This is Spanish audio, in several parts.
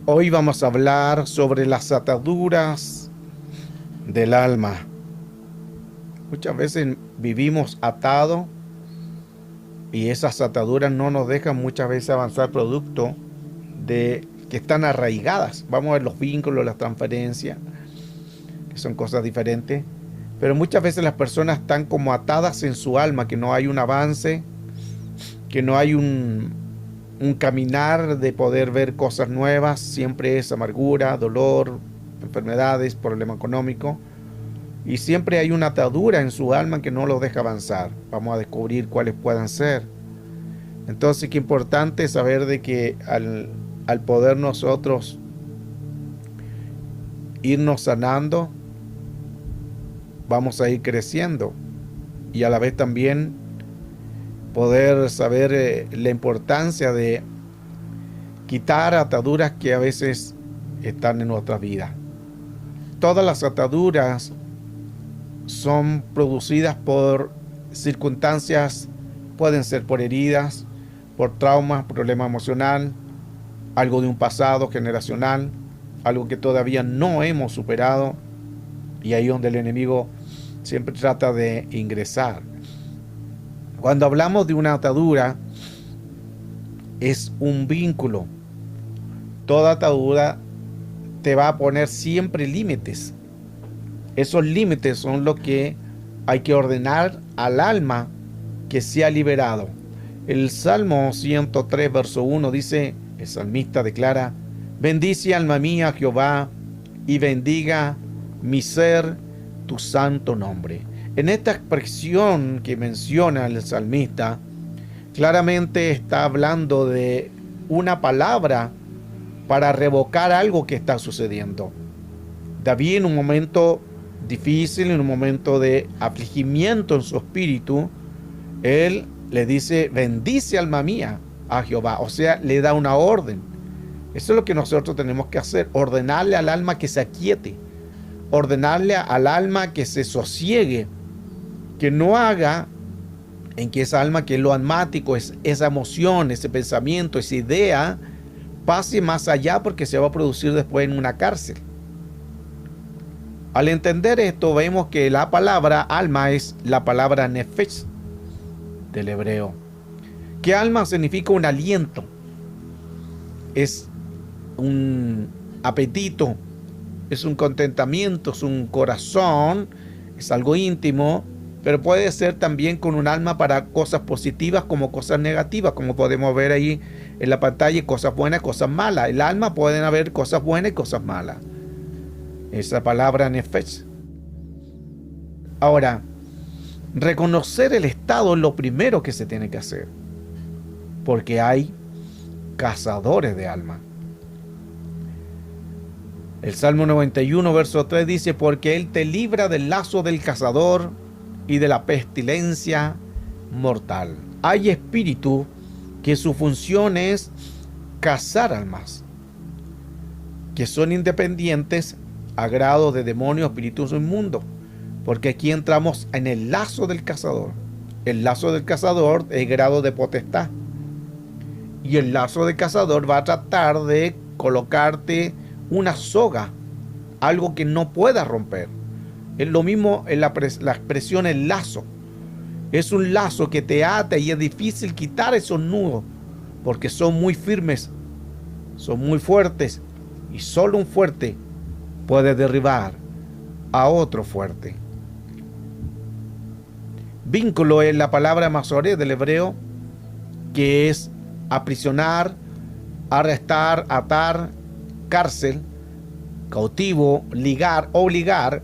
Hoy vamos a hablar sobre las ataduras del alma. Muchas veces vivimos atados y esas ataduras no nos dejan muchas veces avanzar producto de que están arraigadas. Vamos a ver los vínculos, las transferencias, que son cosas diferentes. Pero muchas veces las personas están como atadas en su alma, que no hay un avance, que no hay un caminar de poder ver cosas nuevas. Siempre es amargura, dolor, enfermedades, problema económico. Y siempre hay una atadura en su alma que no los deja avanzar. Vamos a descubrir cuáles puedan ser. Entonces, qué importante saber de que al poder nosotros irnos sanando, vamos a ir creciendo. Y a la vez también poder saber la importancia de quitar ataduras que a veces están en nuestra vida. Todas las ataduras son producidas por circunstancias, pueden ser por heridas, por traumas, problema emocional, algo de un pasado generacional, algo que todavía no hemos superado, y ahí es donde el enemigo siempre trata de ingresar. Cuando hablamos de una atadura, es un vínculo. Toda atadura te va a poner siempre límites. Esos límites son lo que hay que ordenar al alma que sea liberado. El Salmo 103, verso 1 dice, el salmista declara, bendice alma mía Jehová y bendiga mi ser tu santo nombre. En esta expresión que menciona el salmista, claramente está hablando de una palabra para revocar algo que está sucediendo. David, en un momento difícil, en un momento de afligimiento en su espíritu, él le dice, bendice alma mía a Jehová, o sea, le da una orden. Eso es lo que nosotros tenemos que hacer, ordenarle al alma que se aquiete, ordenarle al alma que se sosiegue, que no haga en que esa alma, que es lo almático, esa emoción, ese pensamiento, esa idea, pase más allá, porque se va a producir después en una cárcel. Al entender esto, vemos que la palabra alma es la palabra nefesh del hebreo. Que alma significa un aliento, es un apetito, es un contentamiento, es un corazón, es algo íntimo, pero puede ser también con un alma para cosas positivas como cosas negativas, como podemos ver ahí en la pantalla, cosas buenas, cosas malas. El alma pueden haber cosas buenas y cosas malas. Esa palabra nefesh. Ahora, reconocer el estado es lo primero que se tiene que hacer, porque hay cazadores de alma. El Salmo 91, verso 3 dice, porque Él te libra del lazo del cazador y de la pestilencia mortal. Hay espíritu que su función es cazar almas, que son independientes a grado de demonios, espíritus inmundos, porque aquí entramos en el lazo del cazador. El lazo del cazador es grado de potestad, y el lazo del cazador va a tratar de colocarte una soga, algo que no pueda romper. Es lo mismo en la expresión el lazo. Es un lazo que te ata y es difícil quitar esos nudos, porque son muy firmes, son muy fuertes, y solo un fuerte puede derribar a otro fuerte. Vínculo es la palabra masoré del hebreo, que es aprisionar, arrestar, atar, cárcel, cautivo, ligar, obligar,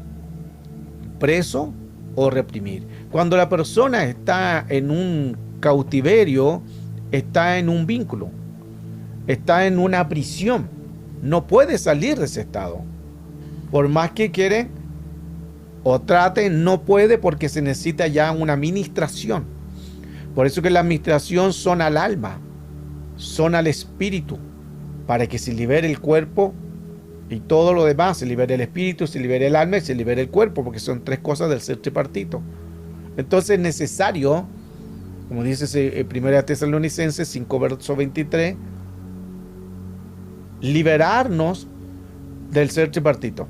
preso o reprimir. Cuando la persona está en un cautiverio, está en un vínculo, está en una prisión, no puede salir de ese estado. Por más que quiere o trate, no puede, porque se necesita ya una administración. Por eso que la administración son al alma, son al espíritu, para que se libere el cuerpo y todo lo demás, se libere el espíritu, se libere el alma y se libere el cuerpo, porque son tres cosas del ser tripartito. Entonces es necesario, como dice 1 Tesalonicenses 5, verso 23, liberarnos del ser tripartito,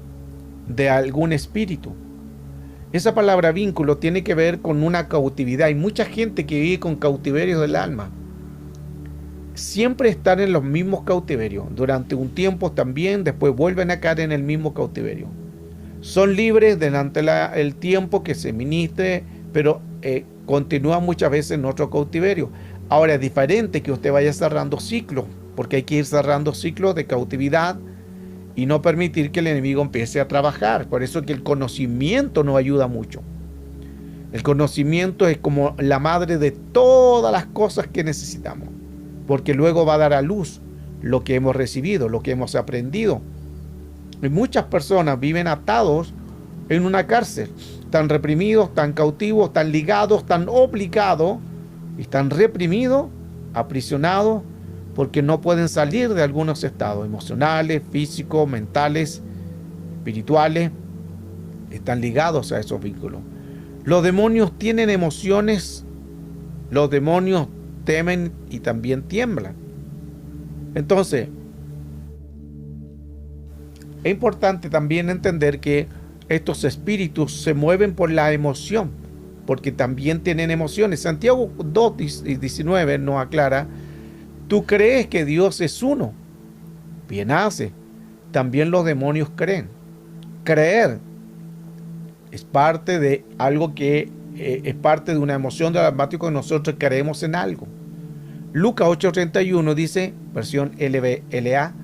de algún espíritu. Esa palabra vínculo tiene que ver con una cautividad. Hay mucha gente que vive con cautiverios del alma. Siempre están en los mismos cautiverios. Durante un tiempo también, después vuelven a caer en el mismo cautiverio. Son libres durante el tiempo que se ministre, pero continúan muchas veces en otro cautiverio. Ahora es diferente que usted vaya cerrando ciclos, porque hay que ir cerrando ciclos de cautividad y no permitir que el enemigo empiece a trabajar. Por eso que el conocimiento nos ayuda mucho. El conocimiento es como la madre de todas las cosas que necesitamos, porque luego va a dar a luz lo que hemos recibido, lo que hemos aprendido. Y muchas personas viven atados en una cárcel, están reprimidos, están cautivos, están ligados, están obligados, están reprimidos, aprisionados, porque no pueden salir de algunos estados emocionales, físicos, mentales, espirituales. Están ligados a esos vínculos. Los demonios tienen emociones, los demonios temen y también tiemblan. Entonces, es importante también entender que estos espíritus se mueven por la emoción, porque también tienen emociones. Santiago 2:19 nos aclara: tú crees que Dios es uno, bien hace. También los demonios creen. Creer es parte de algo que es parte de una emoción del almático, que nosotros creemos en algo. Lucas 8:31 dice, versión LA,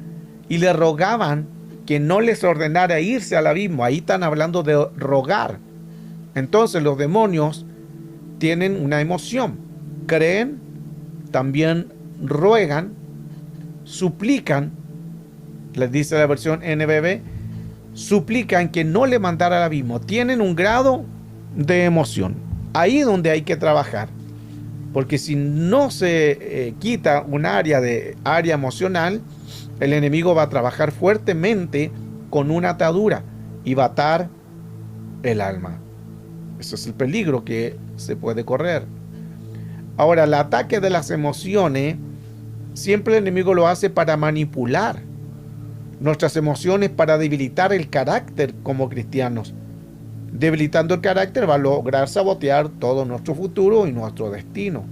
y le rogaban que no les ordenara irse al abismo. Ahí están hablando de rogar. Entonces los demonios tienen una emoción. Creen, también ruegan, suplican, les dice la versión NBB, suplican que no le mandara al abismo. Tienen un grado de emoción. Ahí es donde hay que trabajar. Porque si no se quita un área emocional, el enemigo va a trabajar fuertemente con una atadura y va a atar el alma. Ese es el peligro que se puede correr. Ahora, el ataque de las emociones, siempre el enemigo lo hace para manipular nuestras emociones, para debilitar el carácter como cristianos. Debilitando el carácter va a lograr sabotear todo nuestro futuro y nuestro destino.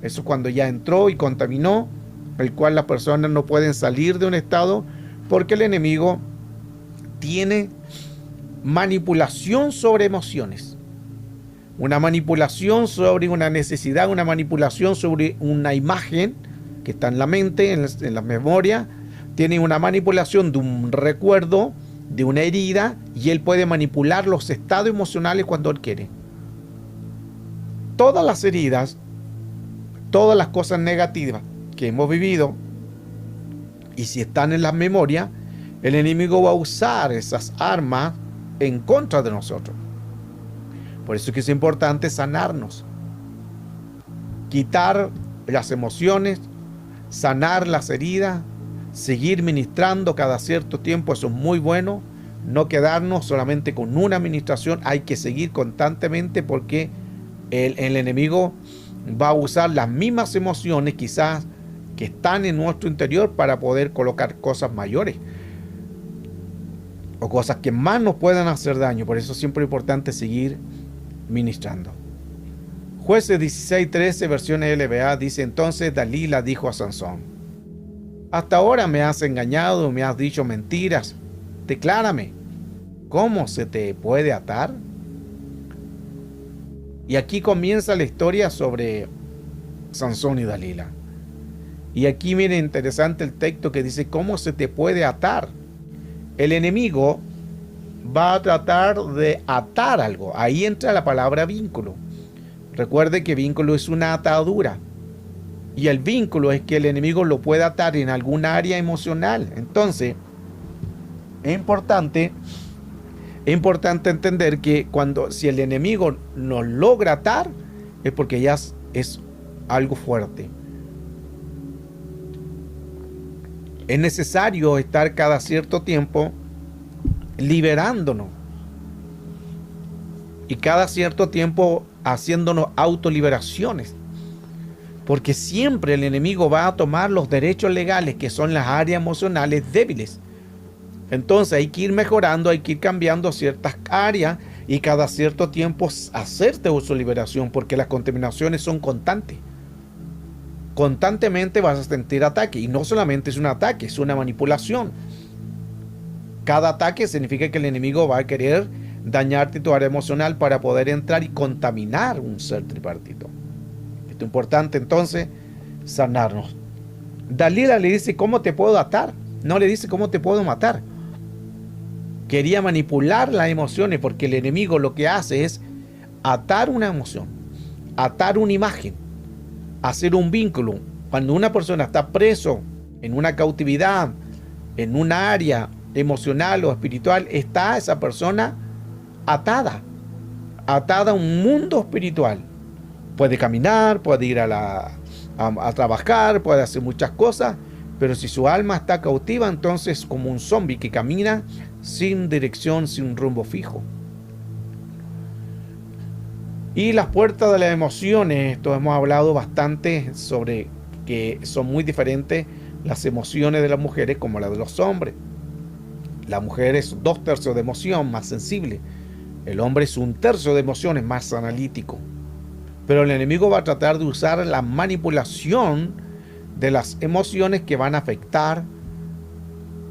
Eso es cuando ya entró y contaminó, el cual las personas no pueden salir de un estado, porque el enemigo tiene manipulación sobre emociones. Una manipulación sobre una necesidad, una manipulación sobre una imagen que está en la mente, en la memoria. Tiene una manipulación de un recuerdo, de una herida, y él puede manipular los estados emocionales cuando él quiere. Todas las heridas, todas las cosas negativas que hemos vivido, y si están en la memoria, el enemigo va a usar esas armas en contra de nosotros. Por eso es que es importante sanarnos, quitar las emociones, sanar las heridas, seguir ministrando cada cierto tiempo. Eso es muy bueno. No quedarnos solamente con una administración, hay que seguir constantemente, porque el enemigo va a usar las mismas emociones quizás que están en nuestro interior para poder colocar cosas mayores o cosas que más nos puedan hacer daño. Por eso siempre es importante seguir ministrando. Jueces 16:13, versión LBA, dice: entonces Dalila dijo a Sansón: hasta ahora me has engañado, me has dicho mentiras. Declárame, ¿cómo se te puede atar? Y aquí comienza la historia sobre Sansón y Dalila. Y aquí viene interesante el texto que dice: ¿cómo se te puede atar? El enemigo va a tratar de atar algo. Ahí entra la palabra vínculo. Recuerde que vínculo es una atadura. Y el vínculo es que el enemigo lo puede atar en algún área emocional. Entonces, es importante entender que si el enemigo nos logra atar, es porque ya es algo fuerte. Es necesario estar cada cierto tiempo liberándonos. Y cada cierto tiempo haciéndonos autoliberaciones. porque siempre el enemigo va a tomar los derechos legales, que son las áreas emocionales débiles. Entonces hay que ir mejorando, hay que ir cambiando ciertas áreas y cada cierto tiempo hacerte su liberación, porque las contaminaciones son constantes. Constantemente vas a sentir ataque, y no solamente es un ataque, es una manipulación. Cada ataque significa que el enemigo va a querer dañarte tu área emocional para poder entrar y contaminar un ser tripartito. Esto es importante entonces, sanarnos. Dalila le dice: ¿cómo te puedo atar? No le dice: ¿cómo te puedo matar? Quería manipular las emociones, porque el enemigo lo que hace es atar una emoción, atar una imagen, hacer un vínculo. Cuando una persona está preso en una cautividad, en un área emocional o espiritual, está esa persona atada a un mundo espiritual. Puede caminar, puede ir a trabajar, puede hacer muchas cosas, pero si su alma está cautiva, entonces como un zombie que camina sin dirección, sin rumbo fijo. Y las puertas de las emociones, esto hemos hablado bastante sobre que son muy diferentes las emociones de las mujeres como las de los hombres. La mujer es 2/3 de emoción, más sensible. El hombre es 1/3 de emociones, más analítico. Pero el enemigo va a tratar de usar la manipulación de las emociones que van a afectar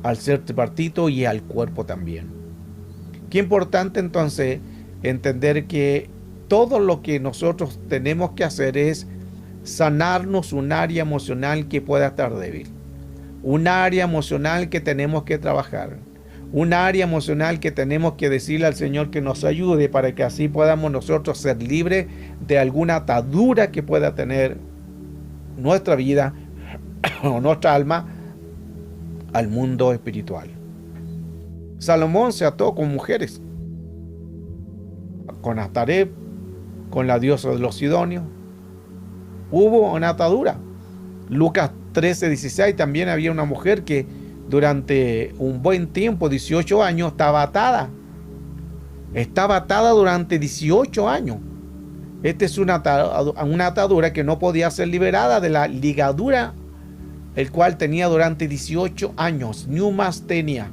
al ser tripartito y al cuerpo también. Qué importante entonces entender que todo lo que nosotros tenemos que hacer es sanarnos un área emocional que pueda estar débil. Un área emocional que tenemos que trabajar. Un área emocional que tenemos que decirle al Señor que nos ayude, para que así podamos nosotros ser libres de alguna atadura que pueda tener nuestra vida o nuestra alma al mundo espiritual. Salomón se ató con mujeres, con Astarep, con la diosa de los sidonios. Hubo una atadura. Lucas 13:16 también había una mujer que durante un buen tiempo, 18 años, estaba atada. Estaba atada durante 18 años. Esta es una atadura que no podía ser liberada de la ligadura, el cual tenía durante 18 años, neumastenia,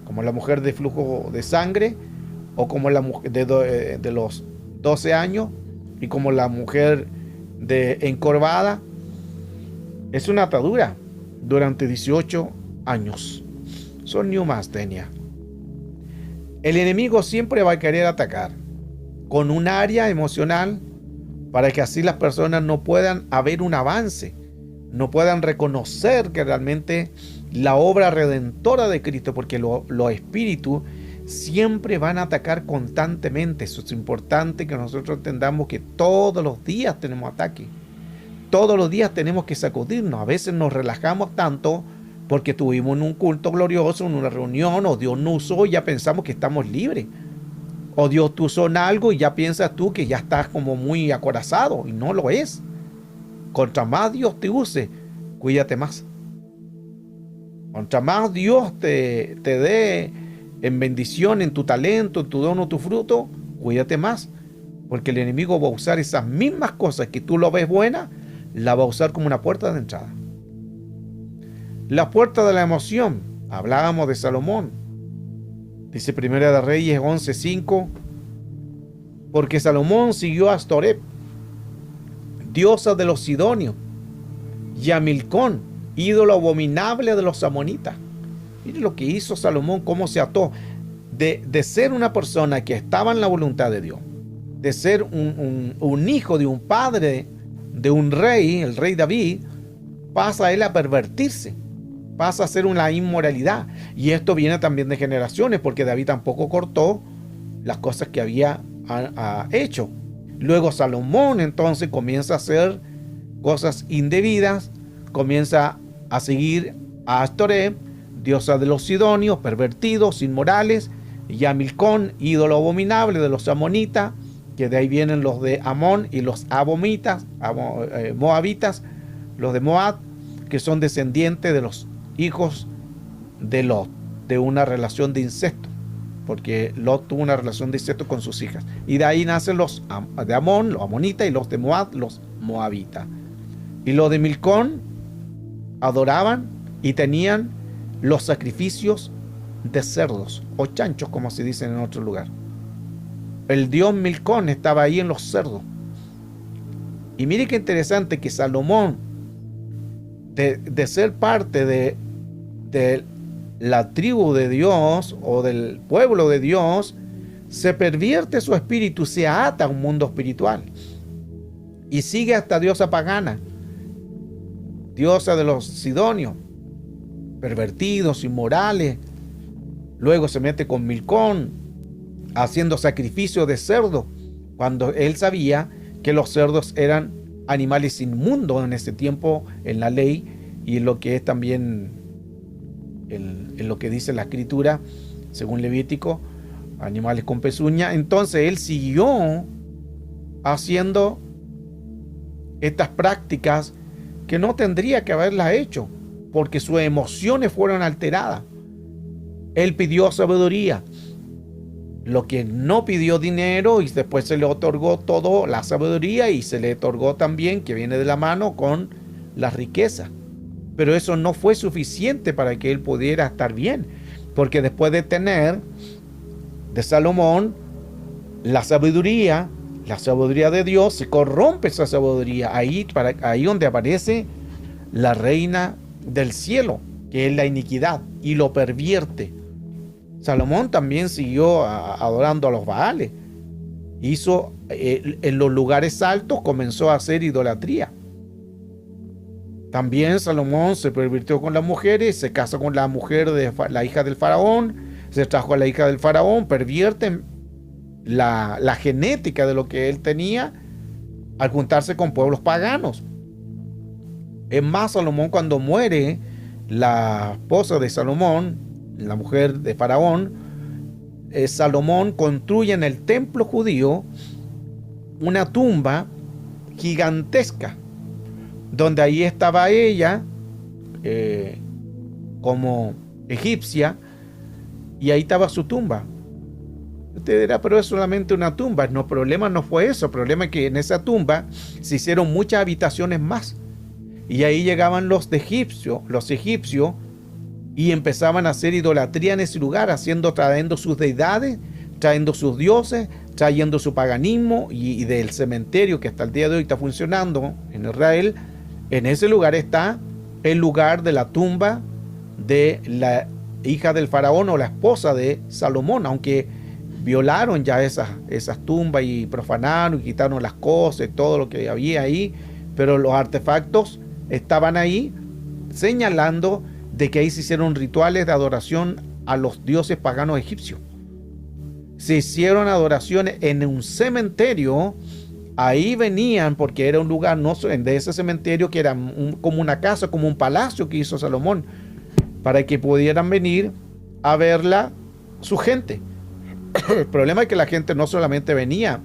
como la mujer de flujo de sangre, o como la mujer de los 12 años, y como la mujer de encorvada. Es una atadura durante 18 años. Son neumastenia. El enemigo siempre va a querer atacar con un área emocional, para que así las personas no puedan haber un avance, no puedan reconocer que realmente la obra redentora de Cristo, porque los espíritus siempre van a atacar constantemente. Eso es importante que nosotros entendamos, que todos los días tenemos ataque. Todos los días tenemos que sacudirnos. A veces nos relajamos tanto porque tuvimos un culto glorioso, en una reunión, o Dios nos usó y ya pensamos que estamos libres. O Dios te usó en algo y ya piensas tú que ya estás como muy acorazado, y no lo es. Contra más Dios te use, cuídate más. Contra más Dios te dé en bendición, en tu talento, en tu don o tu fruto, cuídate más. Porque el enemigo va a usar esas mismas cosas que tú lo ves buenas, la va a usar como una puerta de entrada. La puerta de la emoción. Hablábamos de Salomón. Dice Primera de Reyes 11:5. Porque Salomón siguió a Astorep, diosa de los sidonios, y a Milcón, ídolo abominable de los amonitas. Mire lo que hizo Salomón, cómo se ató de ser una persona que estaba en la voluntad de Dios, de ser un hijo de un padre, de un rey, el rey David. Pasa él a pervertirse, pasa a ser una inmoralidad. Y esto viene también de generaciones, porque David tampoco cortó las cosas que había hecho. Luego Salomón entonces comienza a hacer cosas indebidas, comienza a seguir a Astorep, diosa de los sidonios, pervertidos, inmorales, y a Milcón, ídolo abominable de los amonitas, que de ahí vienen los de Amón y los moabitas, los de Moab, que son descendientes de los hijos de Lot, de una relación de incesto. porque Lot tuvo una relación de incesto con sus hijas. Y de ahí nacen los de Amón, los amonitas, y los de Moab, los moabitas. Y los de Milcón adoraban y tenían los sacrificios de cerdos o chanchos, como se dice en otro lugar. El dios Milcón estaba ahí en los cerdos. Y mire qué interesante que Salomón, de ser parte de la tribu de Dios o del pueblo de Dios, se pervierte su espíritu, se ata a un mundo espiritual y sigue hasta diosa pagana, diosa de los sidonios, pervertidos, inmorales. Luego se mete con Milcón, haciendo sacrificio de cerdo, cuando él sabía que los cerdos eran animales inmundos en ese tiempo en la ley, y en lo que es también en lo que dice la escritura, según Levítico, animales con pezuña. Entonces él siguió haciendo estas prácticas que no tendría que haberlas hecho, porque sus emociones fueron alteradas. Él pidió sabiduría, lo que no pidió dinero, y después se le otorgó todo la sabiduría, y se le otorgó también, que viene de la mano, con la riqueza. Pero eso no fue suficiente para que él pudiera estar bien, porque después de tener de Salomón la sabiduría de Dios, se corrompe esa sabiduría. Ahí donde aparece la reina del cielo, que es la iniquidad, y lo pervierte. Salomón también siguió adorando a los Baales. Hizo en los lugares altos, comenzó a hacer idolatría. También Salomón se pervirtió con las mujeres, se casó con la mujer de la hija del faraón, se trajo a la hija del faraón, pervierte la genética de lo que él tenía al juntarse con pueblos paganos. Es más, Salomón, cuando muere la esposa de Salomón, la mujer de faraón, Salomón construye en el templo judío una tumba gigantesca, donde ahí estaba ella como egipcia, y ahí estaba su tumba. Usted dirá, pero es solamente una tumba. No, el problema no fue eso. El problema es que en esa tumba se hicieron muchas habitaciones más, y ahí llegaban los egipcios, y empezaban a hacer idolatría en ese lugar, trayendo sus deidades, trayendo sus dioses, trayendo su paganismo, y del cementerio que hasta el día de hoy está funcionando en Israel. En ese lugar está el lugar de la tumba de la hija del faraón, o la esposa de Salomón, aunque violaron ya esas tumbas y profanaron y quitaron las cosas, todo lo que había ahí, pero los artefactos estaban ahí, señalando de que ahí se hicieron rituales de adoración a los dioses paganos egipcios. Se hicieron adoraciones en un cementerio. Ahí venían, porque era un lugar de ese cementerio, que era como una casa, como un palacio que hizo Salomón, para que pudieran venir a verla su gente. El problema es que la gente no solamente venía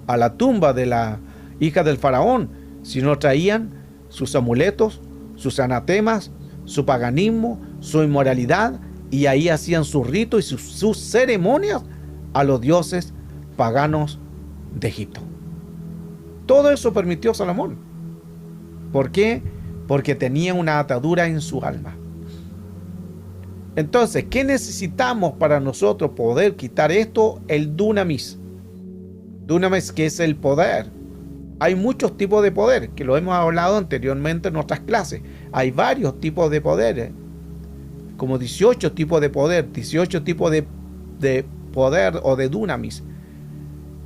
a la tumba de la hija del faraón, sino traían sus amuletos, sus anatemas, su paganismo, su inmoralidad, y ahí hacían sus ritos y sus ceremonias a los dioses paganos de Egipto. Todo eso permitió Salomón. ¿Por qué? Porque tenía una atadura en su alma. Entonces, ¿qué necesitamos para nosotros poder quitar esto? El dunamis. Dunamis, que es el poder. Hay muchos tipos de poder, que lo hemos hablado anteriormente en otras clases. Hay varios tipos de poder, como 18 tipos de poder, 18 tipos de poder o de dunamis.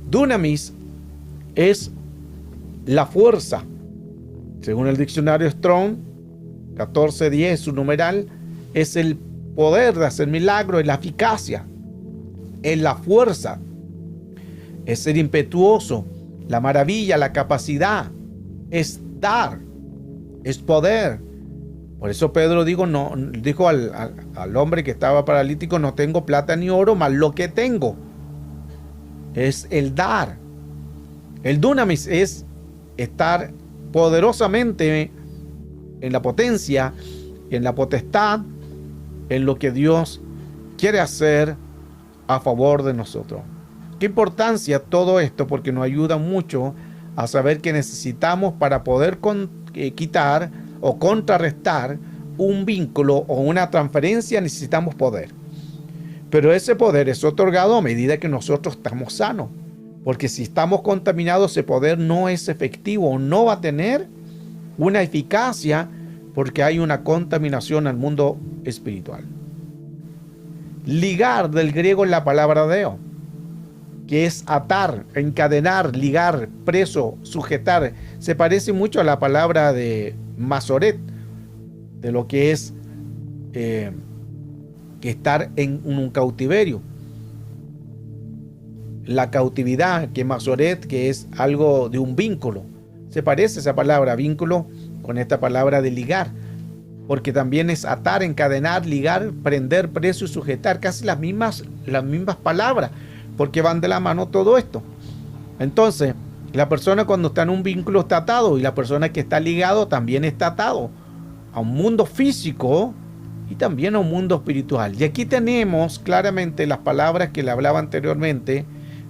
Dunamis es la fuerza. Según el diccionario Strong, 1410, su numeral, es el poder de hacer milagros, es la eficacia, es la fuerza, es ser impetuoso, la maravilla, la capacidad, es dar, es poder. Por eso Pedro dijo al hombre que estaba paralítico: no tengo plata ni oro, mas lo que tengo es el dar. El dunamis es estar poderosamente en la potencia, en la potestad, en lo que Dios quiere hacer a favor de nosotros. ¿Qué importancia todo esto? Porque nos ayuda mucho a saber que necesitamos para poder quitar o contrarrestar un vínculo o una transferencia, necesitamos poder. Pero ese poder es otorgado a medida que nosotros estamos sanos. Porque si estamos contaminados, ese poder no es efectivo, no va a tener una eficacia porque hay una contaminación al mundo espiritual. Ligar, del griego es la palabra deo, que es atar, encadenar, ligar, preso, sujetar. Se parece mucho a la palabra de masoret, de lo que es que estar en un cautiverio. La cautividad, que masoret, que es algo de un vínculo. Se parece esa palabra vínculo con esta palabra de ligar, porque también es atar, encadenar, ligar, prender, preso y sujetar, casi las mismas palabras, porque van de la mano todo esto. Entonces, la persona cuando está en un vínculo está atado, y la persona que está ligado también está atado a un mundo físico y también a un mundo espiritual. Y aquí tenemos claramente las palabras que le hablaba anteriormente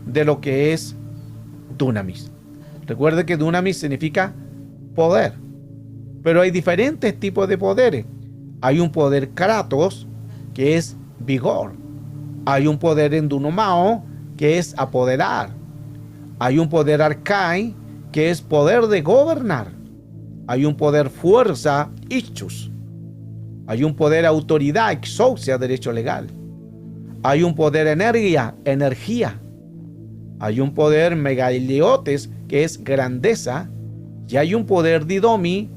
de lo que es dunamis. Recuerde que dunamis significa poder, pero hay diferentes tipos de poderes. Hay un poder kratos, que es vigor. Hay un poder endunomao, que es apoderar. Hay un poder arkai, que es poder de gobernar. Hay un poder fuerza, ichus. Hay un poder autoridad, exousia, derecho legal. Hay un poder energía. Hay un poder megaliotes, que es grandeza. Y hay un poder didomi,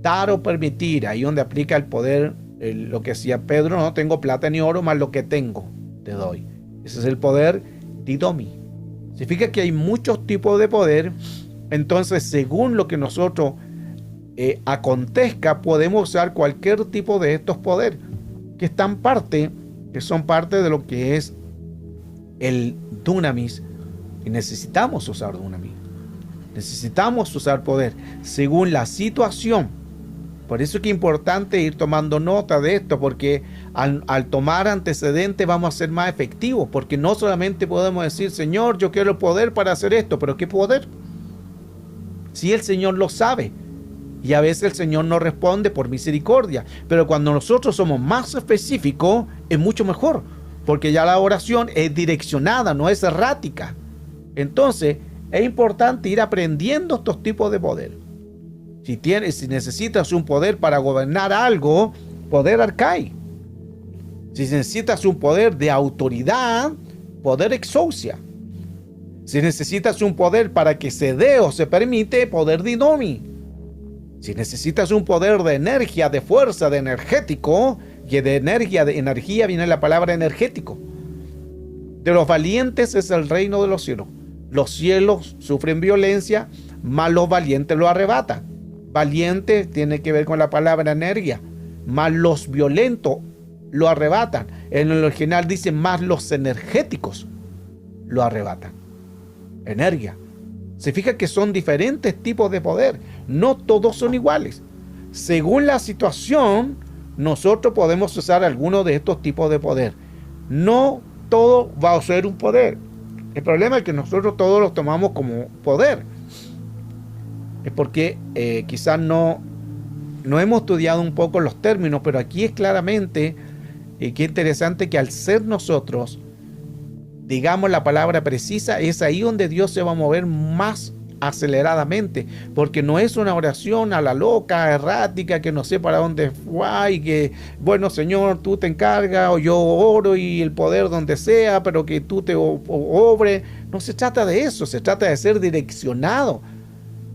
dar o permitir. Ahí donde aplica el poder, lo que decía Pedro: no tengo plata ni oro, más lo que tengo te doy. Ese es el poder didomi. Significa que hay muchos tipos de poder. Entonces, según lo que nosotros acontezca, podemos usar cualquier tipo de estos poderes que son parte de lo que es el dunamis. Y necesitamos usar dunamis. Necesitamos usar poder según la situación. Por eso es que es importante ir tomando nota de esto, porque al tomar antecedentes vamos a ser más efectivos, porque no solamente podemos decir: Señor, yo quiero el poder para hacer esto, pero ¿qué poder? Si el Señor lo sabe, y a veces el Señor no responde por misericordia, pero cuando nosotros somos más específicos es mucho mejor, porque ya la oración es direccionada, no es errática. Entonces es importante ir aprendiendo estos tipos de poder. Si necesitas un poder para gobernar algo, poder arcai. Si necesitas un poder de autoridad, poder exousia. Si necesitas un poder para que se dé o se permite, poder didomi. Si necesitas un poder de energía, de fuerza, de energético, que de energía viene la palabra energético. De los valientes es el reino de los cielos. Los cielos sufren violencia, mas los valientes lo arrebatan. Valiente tiene que ver con la palabra energía, mas los violentos lo arrebatan. En el original dice: más los energéticos lo arrebatan. Energía. Se fija que son diferentes tipos de poder. No todos son iguales. Según la situación, nosotros podemos usar alguno de estos tipos de poder. No todo va a ser un poder. El problema es que nosotros todos los tomamos como poder. Es porque quizás no hemos estudiado un poco los términos, pero aquí es claramente qué interesante que al ser nosotros, digamos la palabra precisa, es ahí donde Dios se va a mover más aceleradamente, porque no es una oración a la loca, errática, que no sé para dónde va y que, bueno, Señor, tú te encargas, o yo oro y el poder donde sea, pero que tú te obres. No se trata de eso, se trata de ser direccionado.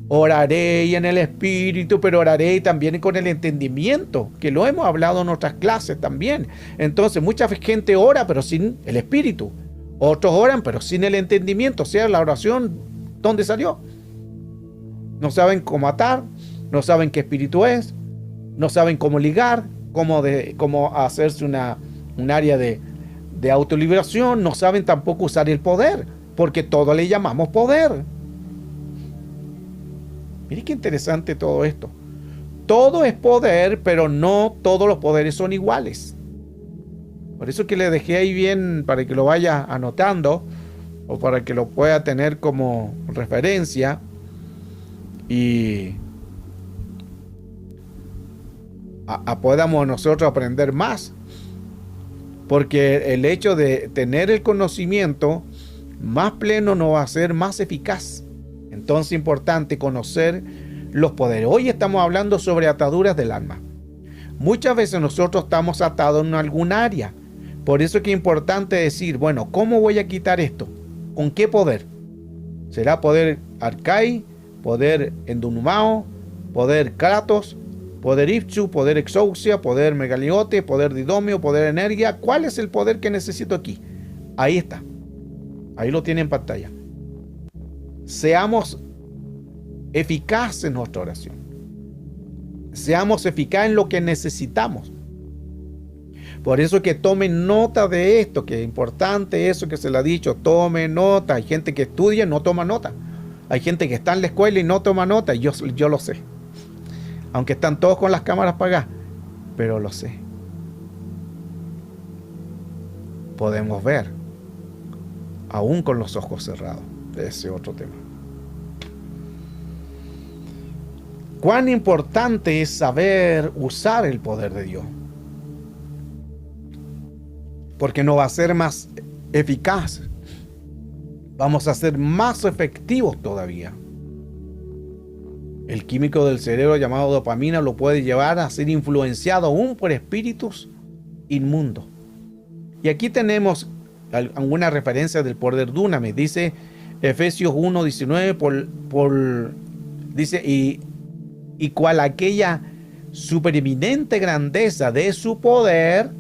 Oraré en el espíritu, pero oraré también con el entendimiento, que lo hemos hablado en otras clases también. Entonces, mucha gente ora, pero sin el espíritu. Otros oran, pero sin el entendimiento. O sea, la oración, ¿dónde salió? No saben cómo atar, no saben qué espíritu es, no saben cómo ligar, cómo hacerse un área de autoliberación, no saben tampoco usar el poder, porque todo le llamamos poder. Mire qué interesante todo esto. Todo es poder, pero no todos los poderes son iguales. Por eso que le dejé ahí bien para que lo vaya anotando o para que lo pueda tener como referencia y podamos nosotros aprender más. Porque el hecho de tener el conocimiento más pleno nos va a ser más eficaz. Entonces es importante conocer los poderes. Hoy estamos hablando sobre ataduras del alma. Muchas veces nosotros estamos atados en algún área. Por eso es que es importante decir, bueno, ¿cómo voy a quitar esto? ¿Con qué poder? ¿Será poder Arcai, poder Endunumao, poder Kratos, poder Ipchu, poder Exousia, poder Megaliote, poder Didomio, poder Energia? ¿Cuál es el poder que necesito aquí? Ahí está. Ahí lo tiene en pantalla. Seamos eficaces en nuestra oración. Seamos eficaces en lo que necesitamos. Por eso que tomen nota de esto, que es importante eso que se le ha dicho, tomen nota. Hay gente que estudia y no toma nota. Hay gente que está en la escuela y no toma nota. Y yo lo sé. Aunque están todos con las cámaras apagadas, pero lo sé. Podemos ver, aún con los ojos cerrados. Ese otro tema. Cuán importante es saber usar el poder de Dios. Porque nos va a ser más eficaz. Vamos a ser más efectivos todavía. El químico del cerebro llamado dopamina lo puede llevar a ser influenciado aún por espíritus inmundos. Y aquí tenemos alguna referencia del poder dunamis. Dice Efesios 1:19, dice, y cual aquella supereminente grandeza de su poder,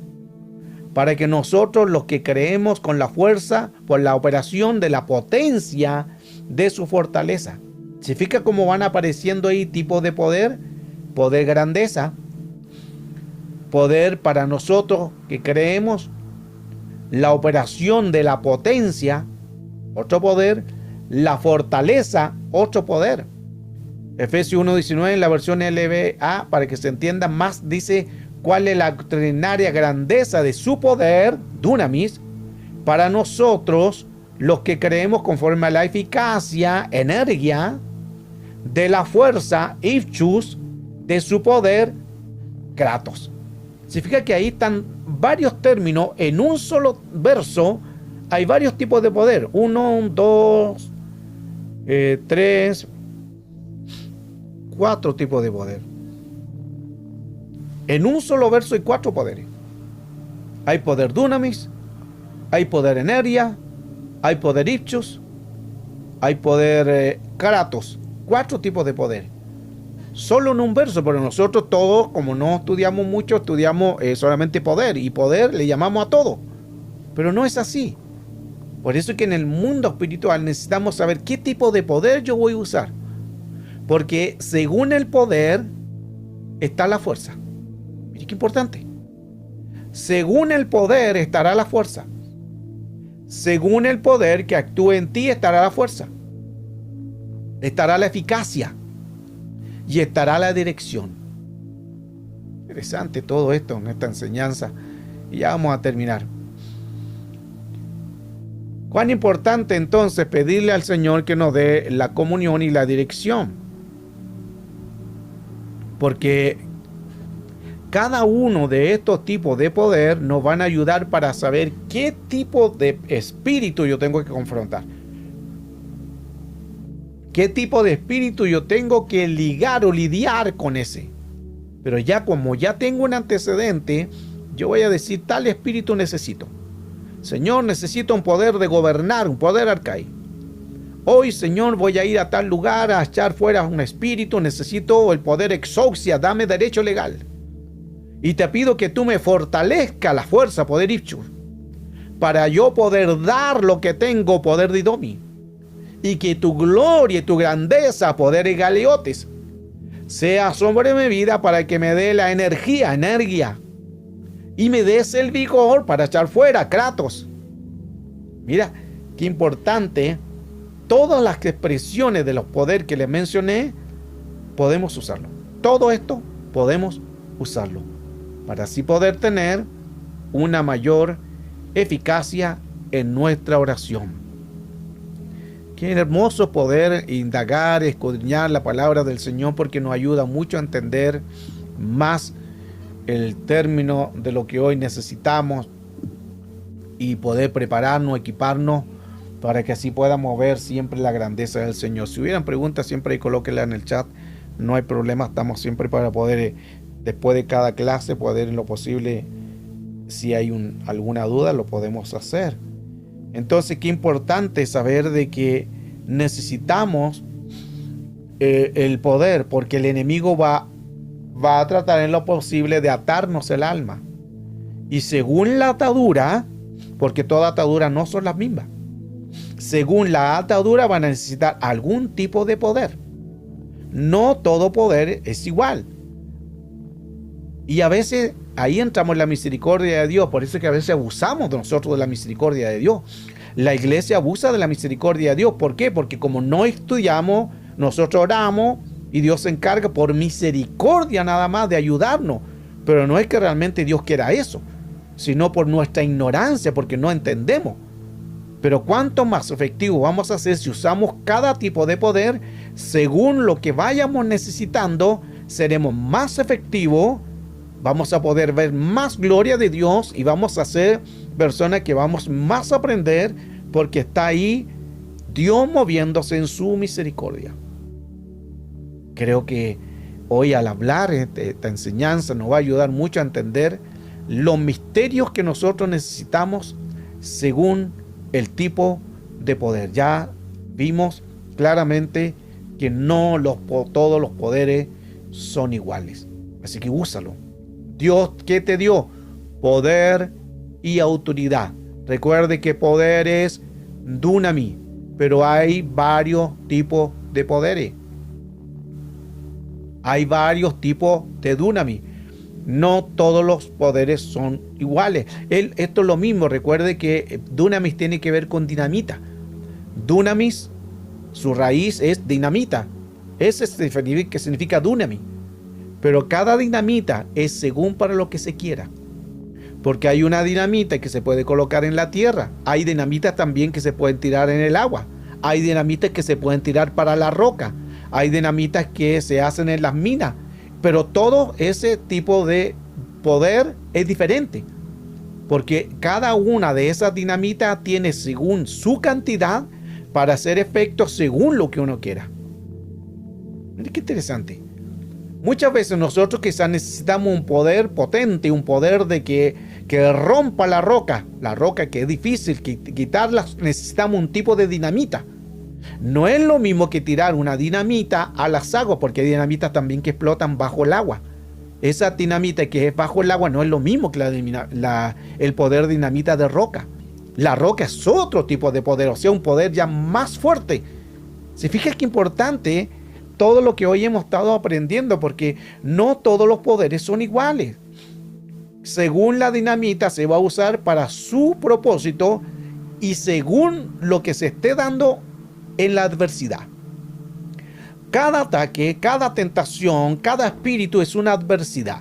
para que nosotros los que creemos con la fuerza, por la operación de la potencia de su fortaleza. ¿Se fija cómo van apareciendo ahí tipos de poder? Poder grandeza, poder para nosotros que creemos, la operación de la potencia, otro poder, la fortaleza, otro poder. Efesios 1:19 en la versión LBA, para que se entienda más, dice cuál es la extraordinaria grandeza de su poder, dunamis, para nosotros los que creemos conforme a la eficacia, energía, de la fuerza, Ipchus, de su poder, Kratos. Se fija que ahí están varios términos, en un solo verso hay varios tipos de poder. 1, 2, 3, 4 tipos de poder. En un solo verso hay 4 poderes. Hay poder dunamis, hay poder energía, hay poder Ipchus, hay poder Kratos. 4 tipos de poder. Solo en un verso, pero nosotros todos, como no estudiamos mucho, estudiamos solamente poder. Y poder le llamamos a todo. Pero no es así. Por eso es que en el mundo espiritual necesitamos saber qué tipo de poder yo voy a usar. Porque según el poder está la fuerza. Mire qué importante. Según el poder estará la fuerza. Según el poder que actúe en ti estará la fuerza. Estará la eficacia y estará la dirección. Interesante todo esto en esta enseñanza. Y ya vamos a terminar. Cuán importante entonces pedirle al Señor que nos dé la comunión y la dirección. Porque cada uno de estos tipos de poder nos van a ayudar para saber qué tipo de espíritu yo tengo que confrontar. ¿Qué tipo de espíritu yo tengo que ligar o lidiar con ese? Pero ya como ya tengo un antecedente, yo voy a decir, tal espíritu necesito. Señor, necesito un poder de gobernar, un poder Arcai. Hoy, Señor, voy a ir a tal lugar a echar fuera un espíritu, necesito el poder Exousia, dame derecho legal. Y te pido que tú me fortalezca la fuerza, poder Ipchu, para yo poder dar lo que tengo, poder Didomi. Y que tu gloria y tu grandeza, poder Galiotes, sea sobre mi vida para que me dé la energía, y me des el vigor para echar fuera Kratos. Mira, qué importante. Todas las expresiones de los poderes que les mencioné, podemos usarlo. Todo esto podemos usarlo para así poder tener una mayor eficacia en nuestra oración. Qué hermoso poder indagar, escudriñar la palabra del Señor, porque nos ayuda mucho a entender más el término de lo que hoy necesitamos y poder prepararnos, equiparnos para que así podamos ver siempre la grandeza del Señor. Si hubieran preguntas, siempre ahí colóquenla en el chat, no hay problema, estamos siempre para poder, después de cada clase, poder en lo posible, si hay alguna duda, lo podemos hacer. Entonces, qué importante saber de que necesitamos el poder, porque el enemigo va a tratar en lo posible de atarnos el alma. Y según la atadura, porque toda atadura no son las mismas, según la atadura van a necesitar algún tipo de poder. No todo poder es igual. Y a veces ahí entramos en la misericordia de Dios. Por eso es que a veces abusamos de nosotros de la misericordia de Dios. La iglesia abusa de la misericordia de Dios. ¿Por qué? Porque como no estudiamos, nosotros oramos y Dios se encarga por misericordia nada más de ayudarnos. Pero no es que realmente Dios quiera eso, sino por nuestra ignorancia, porque no entendemos. Pero cuánto más efectivo vamos a ser si usamos cada tipo de poder según lo que vayamos necesitando, seremos más efectivos, vamos a poder ver más gloria de Dios y vamos a ser personas que vamos más a aprender, porque está ahí Dios moviéndose en su misericordia. Creo que hoy al hablar esta enseñanza nos va a ayudar mucho a entender los misterios que nosotros necesitamos según el tipo de poder. Ya vimos claramente que no todos los poderes son iguales. Así que úsalo. Dios, ¿qué te dio? Poder y autoridad. Recuerde que poder es dunami, pero hay varios tipos de poderes. Hay varios tipos de dunami. No todos los poderes son iguales. Esto es lo mismo. Recuerde que dunamis tiene que ver con dinamita. Dunamis, su raíz es dinamita. Ese que significa dunami. Pero cada dinamita es según para lo que se quiera. Porque hay una dinamita que se puede colocar en la tierra. Hay dinamitas también que se pueden tirar en el agua. Hay dinamitas que se pueden tirar para la roca. Hay dinamitas que se hacen en las minas. Pero todo ese tipo de poder es diferente. Porque cada una de esas dinamitas tiene según su cantidad para hacer efectos según lo que uno quiera. Mire qué interesante. Muchas veces nosotros quizás necesitamos un poder potente, un poder de que rompa la roca que es difícil quitarla, necesitamos un tipo de dinamita. No es lo mismo que tirar una dinamita a las aguas, porque hay dinamitas también que explotan bajo el agua. Esa dinamita que es bajo el agua no es lo mismo que el poder dinamita de roca. La roca es otro tipo de poder, o sea, un poder ya más fuerte. ¿Se fija qué importante todo lo que hoy hemos estado aprendiendo? Porque no todos los poderes son iguales. Según la dinamita se va a usar para su propósito y según lo que se esté dando en la adversidad. Cada ataque, cada tentación, cada espíritu es una adversidad.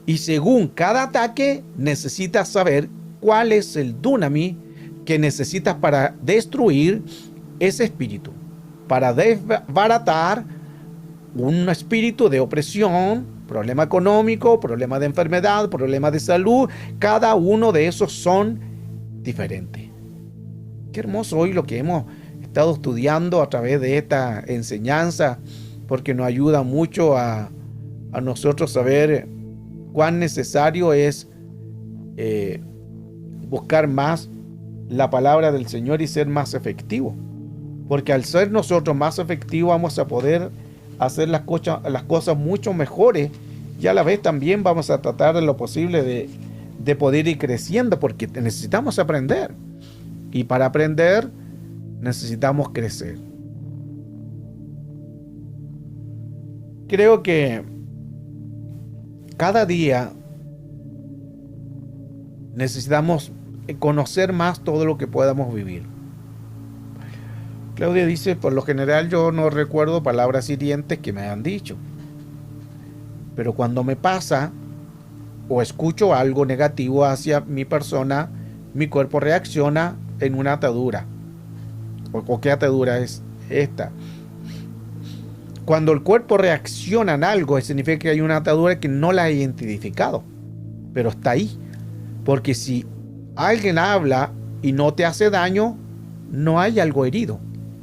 Y según cada ataque necesitas saber cuál es el dunami que necesitas para destruir ese espíritu, para desbaratar un espíritu de opresión, problema económico, problema de enfermedad, problema de salud. Cada uno de esos son diferentes. Qué hermoso hoy lo que hemos estado estudiando a través de esta enseñanza, porque nos ayuda mucho a nosotros saber cuán necesario es buscar más la palabra del Señor y ser más efectivo, porque al ser nosotros más efectivos vamos a poder hacer las cosas mucho mejores, y a la vez también vamos a tratar de lo posible de poder ir creciendo, porque necesitamos aprender, y para aprender necesitamos crecer. Creo que cada día necesitamos conocer más todo lo que podamos vivir. Claudia dice, por lo general yo no recuerdo palabras hirientes que me han dicho, pero cuando me pasa, o escucho algo negativo hacia mi persona, mi cuerpo reacciona en una atadura. ¿O qué atadura es esta? Cuando el cuerpo reacciona en algo, significa que hay una atadura que no la he identificado, pero está ahí. Porque si alguien habla y no te hace daño, no hay algo herido,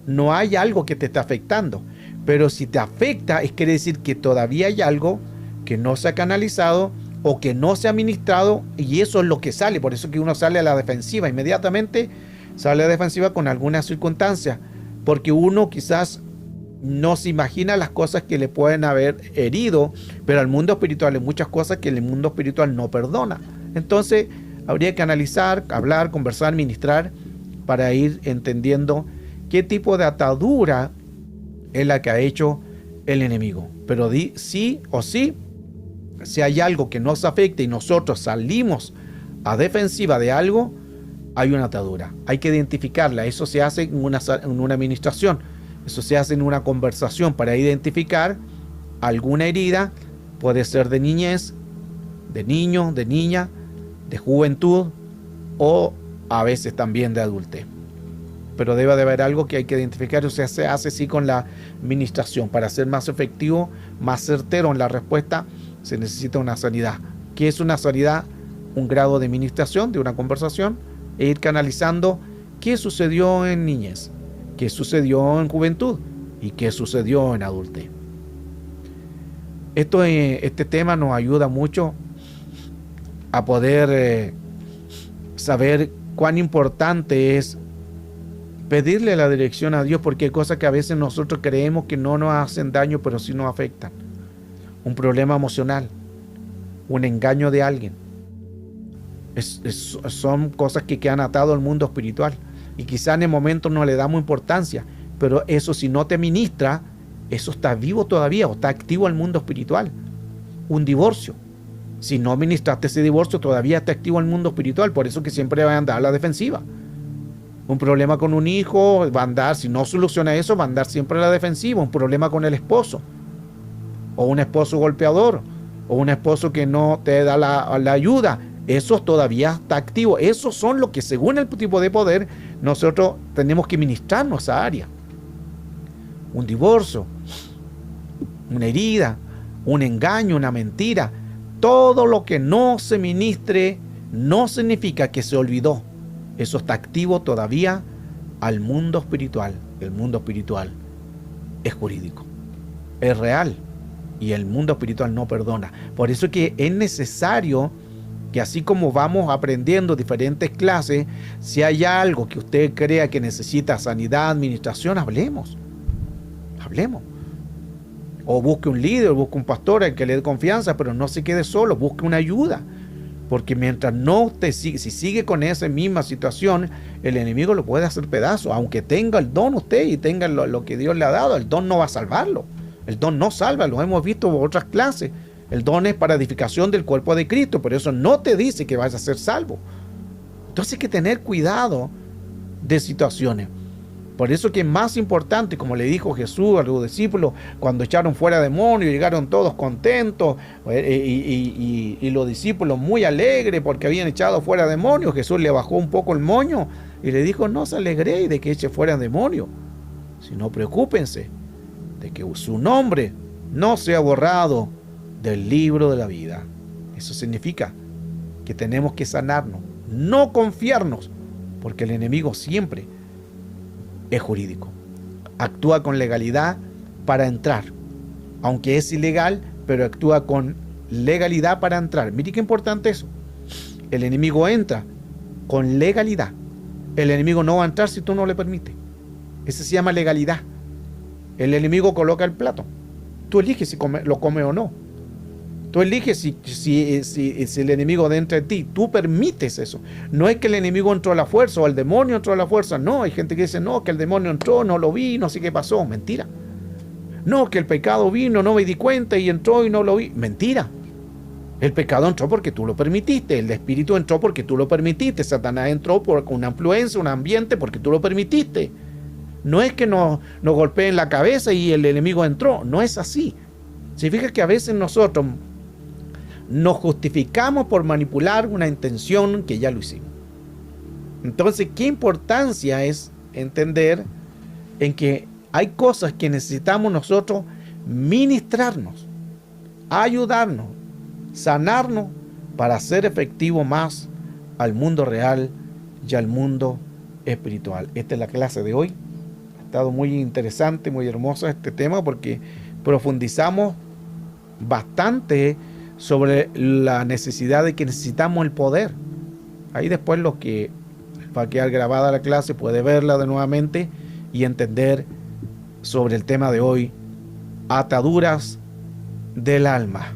no hay algo que te está afectando. Pero si te afecta, quiere decir que todavía hay algo que no se ha canalizado o que no se ha ministrado, y eso es lo que sale. Por eso que uno sale a la defensiva, inmediatamente sale a la defensiva con alguna circunstancia, porque uno quizás no se imagina las cosas que le pueden haber herido, pero al mundo espiritual hay muchas cosas que el mundo espiritual no perdona. Entonces habría que analizar, hablar, conversar, ministrar, para ir entendiendo qué tipo de atadura es la que ha hecho el enemigo. Pero sí o sí, si hay algo que nos afecta y nosotros salimos a defensiva de algo, hay una atadura. Hay que identificarla. Eso se hace en una administración. Eso se hace en una conversación para identificar alguna herida. Puede ser de niñez, de niño, de niña, de juventud o a veces también de adultez. Pero debe de haber algo que hay que identificar. O sea, se hace así con la administración. Para ser más efectivo, más certero en la respuesta, se necesita una sanidad. ¿Qué es una sanidad? Un grado de administración de una conversación e ir canalizando qué sucedió en niñez, qué sucedió en juventud y qué sucedió en adultez. Este tema nos ayuda mucho a poder saber cuán importante es pedirle la dirección a Dios, porque hay cosas que a veces nosotros creemos que no nos hacen daño, pero sí nos afectan. Un problema emocional, un engaño de alguien. Son cosas que han atado al mundo espiritual. Y quizá en el momento no le damos importancia, pero eso, si no te ministra, eso está vivo todavía o está activo al mundo espiritual. Un divorcio. Si no ministraste ese divorcio, todavía está activo al mundo espiritual. Por eso que siempre va a andar a la defensiva. Un problema con un hijo, va a andar, si no soluciona eso, va a andar siempre a la defensiva. Un problema con el esposo, o un esposo golpeador, o un esposo que no te da la ayuda, eso todavía está activo. Esos son los que, según el tipo de poder, nosotros tenemos que ministrarnos esa área. Un divorcio, una herida, un engaño, una mentira, todo lo que no se ministre no significa que se olvidó. Eso está activo todavía al mundo espiritual. El mundo espiritual es jurídico, es real, y el mundo espiritual no perdona. Por eso es que es necesario que, así como vamos aprendiendo diferentes clases, si hay algo que usted crea que necesita sanidad, administración, hablemos. O busque un líder, busque un pastor al que le dé confianza, pero no se quede solo, busque una ayuda. Porque mientras no te sigue, si sigue con esa misma situación, el enemigo lo puede hacer pedazos. Aunque tenga el don usted y tenga lo que Dios le ha dado, el don no va a salvarlo. El don no salva, lo hemos visto en otras clases. El don es para edificación del cuerpo de Cristo, pero eso no te dice que vas a ser salvo. Entonces hay que tener cuidado de situaciones. Por eso que es más importante, como le dijo Jesús a los discípulos, cuando echaron fuera demonios, llegaron todos contentos, y los discípulos muy alegres porque habían echado fuera demonios. Jesús le bajó un poco el moño y le dijo: no se alegréis de que eche fuera demonios, sino preocúpense de que su nombre no sea borrado del libro de la vida. Eso significa que tenemos que sanarnos, no confiarnos, porque el enemigo siempre es jurídico. Actúa con legalidad para entrar, aunque es ilegal, pero actúa con legalidad para entrar. Mire qué importante eso. El enemigo entra con legalidad. El enemigo no va a entrar si tú no le permites. Eso se llama legalidad. El enemigo coloca el plato. Tú eliges si lo come o no. Tú eliges si el enemigo entra en ti. Tú permites eso. No es que el enemigo entró a la fuerza o el demonio entró a la fuerza. No, hay gente que dice: no, que el demonio entró, no lo vi, no sé qué pasó. Mentira. No, que el pecado vino, no me di cuenta y entró y no lo vi. Mentira. El pecado entró porque tú lo permitiste. El espíritu entró porque tú lo permitiste. Satanás entró por una influencia, un ambiente, porque tú lo permitiste. No es que nos golpeen la cabeza y el enemigo entró. No es así. Se fija que a veces nosotros nos justificamos por manipular una intención que ya lo hicimos. Entonces, ¿qué importancia es entender en que hay cosas que necesitamos nosotros ministrarnos, ayudarnos, sanarnos para hacer efectivo más al mundo real y al mundo espiritual? Esta es la clase de hoy. Ha estado muy interesante, muy hermoso este tema porque profundizamos bastante sobre la necesidad de que necesitamos el poder. Ahí después lo que va a quedar grabada la clase puede verla de nuevamente y entender sobre el tema de hoy, ataduras del alma.